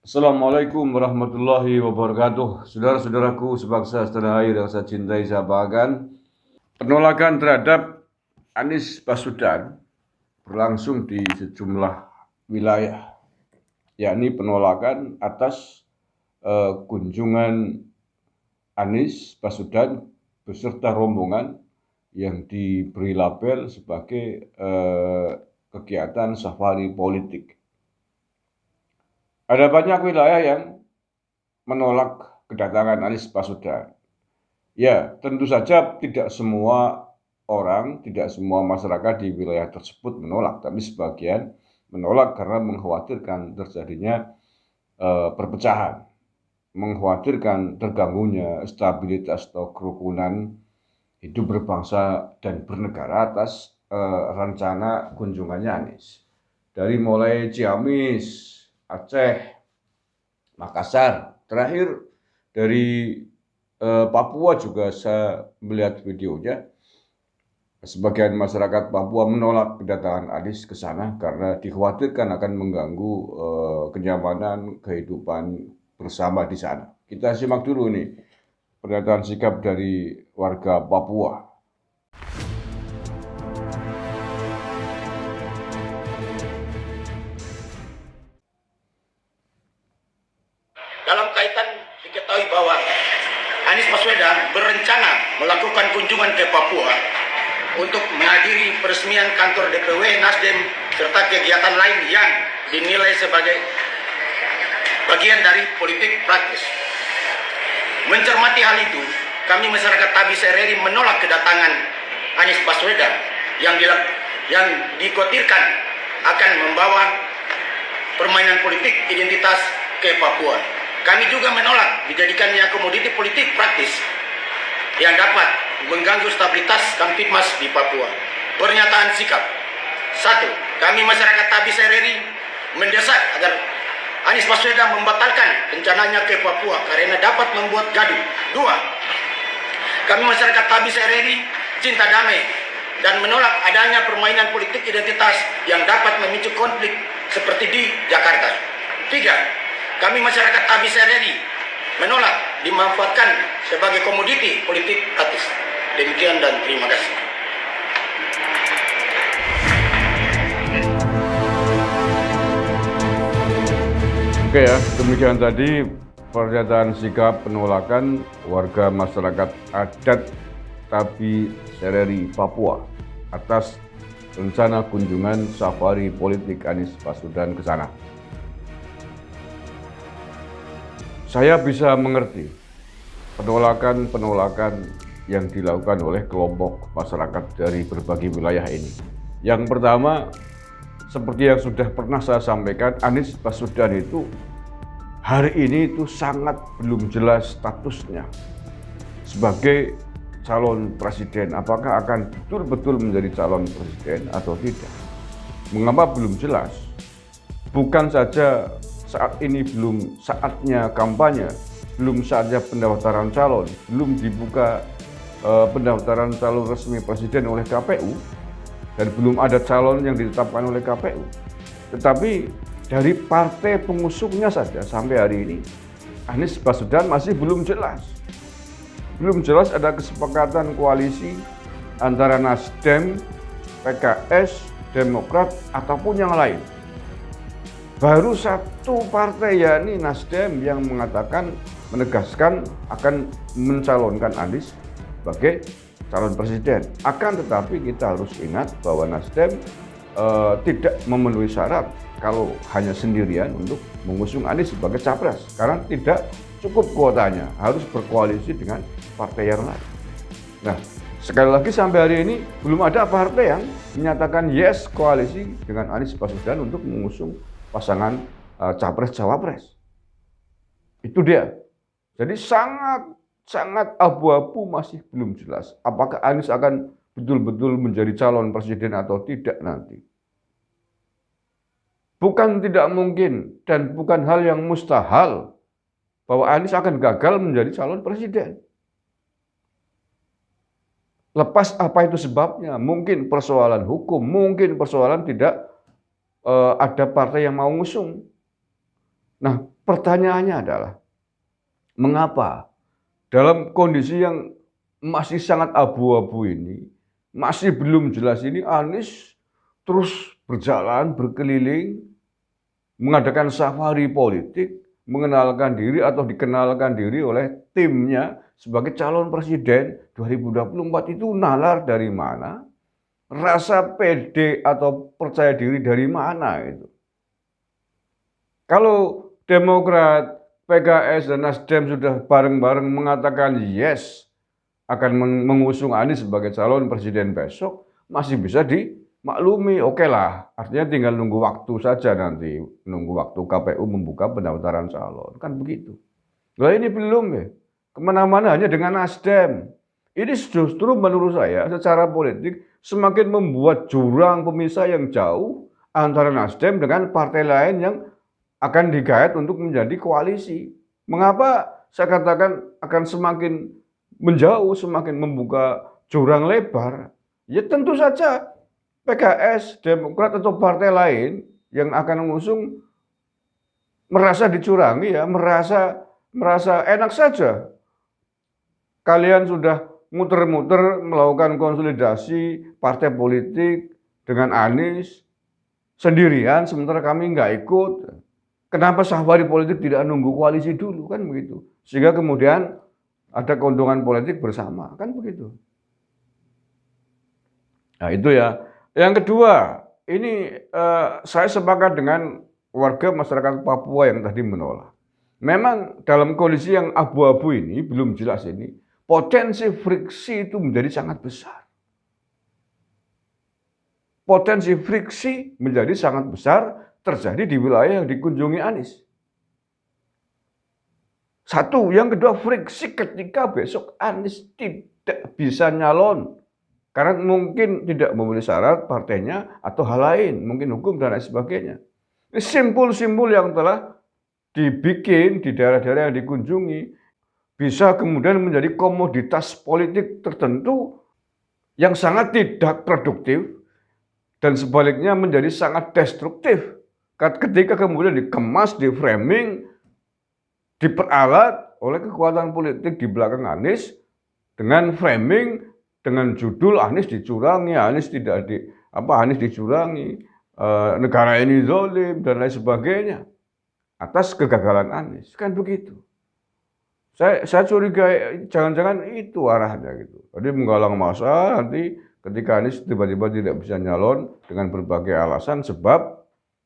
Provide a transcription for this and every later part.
Assalamualaikum warahmatullahi wabarakatuh. Saudara-saudaraku sebangsa setanah air yang saya cintai, saya banggakan. Penolakan terhadap Anies Baswedan berlangsung di sejumlah wilayah, yakni penolakan atas kunjungan Anies Baswedan beserta rombongan yang diberi label sebagai kegiatan safari politik. Ada banyak wilayah yang menolak kedatangan Anies Baswedan. Ya, tentu saja tidak semua orang, tidak semua masyarakat di wilayah tersebut menolak, tapi sebagian menolak karena mengkhawatirkan terjadinya perpecahan, mengkhawatirkan terganggunya stabilitas atau kerukunan hidup berbangsa dan bernegara atas rencana kunjungannya Anies. Dari mulai Ciamis, Aceh, Makassar, terakhir dari Papua juga saya melihat videonya. Sebagian masyarakat Papua menolak kedatangan Anies ke sana karena dikhawatirkan akan mengganggu kenyamanan kehidupan bersama di sana. Kita simak dulu nih pernyataan sikap dari warga Papua. Dalam kaitan diketahui bahwa Anies Baswedan berencana melakukan kunjungan ke Papua untuk menghadiri peresmian kantor DPW Nasdem serta kegiatan lain yang dinilai sebagai bagian dari politik praktis. Mencermati hal itu, kami masyarakat Tabis RRI menolak kedatangan Anies Baswedan yang dikhawatirkan akan membawa permainan politik identitas ke Papua. Kami juga menolak dijadikannya komoditi politik praktis yang dapat mengganggu stabilitas Kamtipmas di Papua. Pernyataan sikap. 1. Kami masyarakat Tabis RRI mendesak agar Anies Baswedan membatalkan rencananya ke Papua karena dapat membuat gaduh. 2. Kami masyarakat Tabis RRI cinta damai dan menolak adanya permainan politik identitas yang dapat memicu konflik seperti di Jakarta. 3. Kami masyarakat Tabis RRI menolak dimanfaatkan sebagai komoditi politik praktis. Demikian dan terima kasih. Oke ya, demikian tadi pernyataan sikap penolakan warga masyarakat adat Tabis RRI Papua atas rencana kunjungan safari politik Anies Baswedan ke sana. Saya bisa mengerti penolakan-penolakan yang dilakukan oleh kelompok masyarakat dari berbagai wilayah ini. Yang pertama, seperti yang sudah pernah saya sampaikan, Anies Baswedan itu hari ini itu sangat belum jelas statusnya sebagai calon presiden. Apakah akan betul-betul menjadi calon presiden atau tidak? Mengapa belum jelas? Bukan saja saat ini belum saatnya kampanye, belum saatnya pendaftaran calon, belum dibuka pendaftaran calon resmi presiden oleh KPU, dan belum ada calon yang ditetapkan oleh KPU. Tetapi dari partai pengusungnya saja sampai hari ini, Anies Baswedan masih belum jelas. Belum jelas ada kesepakatan koalisi antara Nasdem, PKS, Demokrat, ataupun yang lain. Baru satu partai, yakni Nasdem, yang mengatakan, menegaskan akan mencalonkan Anies sebagai calon presiden. Akan tetapi kita harus ingat bahwa Nasdem tidak memenuhi syarat kalau hanya sendirian untuk mengusung Anies sebagai capres, karena tidak cukup kuotanya, harus berkoalisi dengan partai yang lain. Nah, sekali lagi sampai hari ini belum ada partai yang menyatakan yes koalisi dengan Anies Baswedan untuk mengusung pasangan capres-cawapres. Itu dia. Jadi sangat abu-abu, masih belum jelas apakah Anies akan betul-betul menjadi calon presiden atau tidak nanti. Bukan tidak mungkin dan bukan hal yang mustahil bahwa Anies akan gagal menjadi calon presiden. Lepas apa itu sebabnya? Mungkin persoalan hukum, mungkin persoalan tidak ada partai yang mau ngusung. Nah, Pertanyaannya adalah, mengapa dalam kondisi yang masih sangat abu-abu ini, masih belum jelas ini, Anies terus berjalan, berkeliling, mengadakan safari politik, mengenalkan diri atau dikenalkan diri oleh timnya sebagai calon presiden 2024 itu nalar dari mana? Rasa pede atau percaya diri dari mana itu? Kalau Demokrat, PKS, dan Nasdem sudah bareng-bareng mengatakan yes akan mengusung Anies sebagai calon presiden besok, masih bisa dimaklumi. Oke lah, artinya tinggal nunggu waktu saja nanti, nunggu waktu KPU membuka pendaftaran calon, kan begitu. Nah ini belum ya, kemana-mana hanya dengan Nasdem. Ini justru menurut saya secara politik semakin membuat jurang pemisah yang jauh antara Nasdem dengan partai lain yang akan digait untuk menjadi koalisi. Mengapa saya katakan akan semakin menjauh, semakin membuka jurang lebar? Ya tentu saja PKS, Demokrat atau partai lain yang akan mengusung merasa dicurangi ya, merasa enak saja. Kalian sudah muter-muter melakukan konsolidasi partai politik dengan Anies sendirian, sementara kami nggak ikut. Kenapa safari politik tidak nunggu koalisi dulu, kan begitu. Sehingga kemudian ada keuntungan politik bersama, kan begitu. Nah itu ya. Yang kedua, ini saya sepakat dengan warga masyarakat Papua yang tadi menolak. Memang dalam kondisi yang abu-abu ini, belum jelas ini, potensi friksi itu menjadi sangat besar. Potensi friksi menjadi sangat besar terjadi di wilayah yang dikunjungi Anies. Satu, yang kedua friksi ketika besok Anies tidak bisa nyalon. Karena mungkin tidak memenuhi syarat partainya atau hal lain, mungkin hukum dan lain sebagainya. Ini simpul-simpul yang telah dibikin di daerah-daerah yang dikunjungi bisa kemudian menjadi komoditas politik tertentu yang sangat tidak produktif dan sebaliknya menjadi sangat destruktif. Ketika kemudian dikemas, di-framing, diperalat oleh kekuatan politik di belakang Anies dengan framing, dengan judul Anies dicurangi, Anies dicurangi, negara ini zalim dan lain sebagainya atas kegagalan Anies, kan begitu. Saya curiga jangan-jangan itu arahnya gitu. Jadi menggalang massa nanti ketika Anies tiba-tiba tidak bisa nyalon dengan berbagai alasan sebab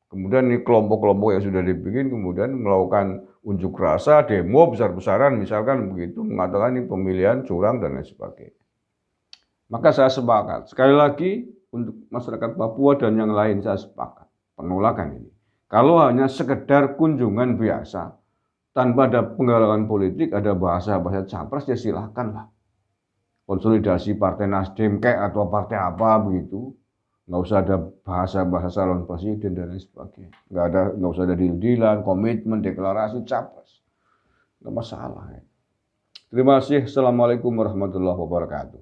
kemudian ini kelompok-kelompok yang sudah dibikin kemudian melakukan unjuk rasa, demo besar-besaran misalkan begitu, mengatakan ini pemilihan curang dan lain sebagainya. Maka saya sepakat, sekali lagi untuk masyarakat Papua dan yang lain saya sepakat, penolakan ini. Kalau hanya sekedar kunjungan biasa, tanpa ada penggalangan politik, ada bahasa-bahasa capres, ya silakanlah. Konsolidasi partai Nasdem kayak atau partai apa begitu. Nggak usah ada bahasa-bahasa calon presiden dan lain sebagainya. Nggak usah ada deal-dealan, komitmen, deklarasi, capres. Nggak masalah. Ya. Terima kasih. Assalamualaikum warahmatullahi wabarakatuh.